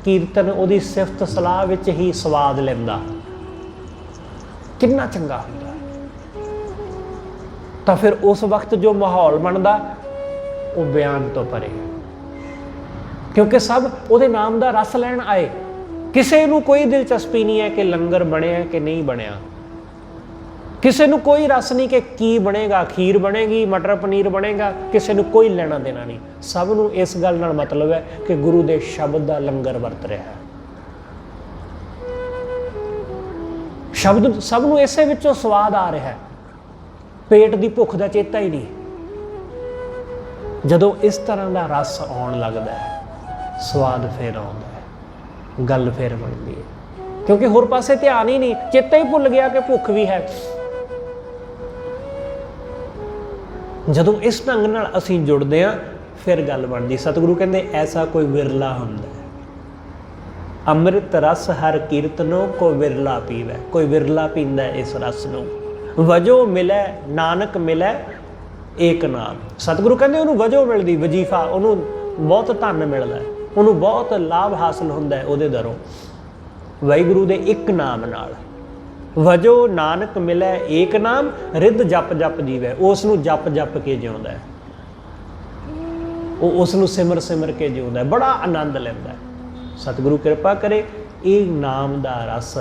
S1: कीर्तन, उहदी सिफत सलाह विच ही स्वाद लैंदा। किन्ना चंगा हुंदा। तां फिर उस वक्त जो माहौल बनदा वो बयान तो परे, क्योंकि सब उहदे नाम दा रस लैण आए। किसी नूं कोई दिलचस्पी नहीं है कि लंगर बनिया कि नहीं बनिया, किसी नूं कोई रस नहीं कि की बनेगा, खीर बनेगी, मटर पनीर बनेगा, किसी नूं कोई लेना देना नहीं। सब नूं इस गल नाल मतलब है कि गुरु दे शब्द दा लंगर वरत रहा है। शब्द सब नूं इसे विचों स्वाद आ रहा है, पेट की भुख का चेता ही नहीं। जदों इस तरह का रस आउण लगदा है, स्वाद फिर आउंदा है, गल फिर बनदी है, क्योंकि होर पासे ध्यान ही नहीं, चेता ही भुल गया कि भुख भी है। जदों इस ढंग नाल असीं जुड़दे हां फिर गल बनदी। सतगुरु कहंदे ऐसा कोई विरला हुंदा है, ਅੰਮ੍ਰਿਤ रस हर कीर्तनों को विरला पीवै। कोई विरला पींदा इस रस नूं। वजो मिलै नानक मिलै एक नाम। सतगुरु कहंदे उहनूं वजो मिलदी, वजीफा, उहनूं बहुत धन मिलदा, उहनूं बहुत लाभ हासिल हुंदा है उहदे दरों वाहिगुरू दे एक नाम नाल। वजो नानक मिलै एक नाम, रिद जप जप जीवै। उस नूं जप जप के जिउंदा है, उस नूं सिमर सिमर के जिउंदा है, बड़ा आनंद लैंदा है। सतगुरु कृपा करे ये नाम दा रस,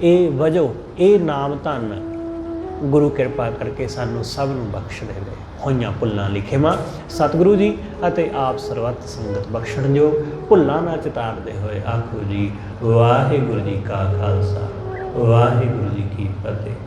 S1: ये वजो, ये नाम धन गुरु कृपा करके सानू सब नूं बख्श देवे। होइयां भुल्लां लिखेवां सतगुरु जी अते आप सरबत संगत बख्शण जो भुल्लां ना चितारदे होए आखो जी वाहिगुरू जी का खालसा वाहिगुरू जी की फतेह।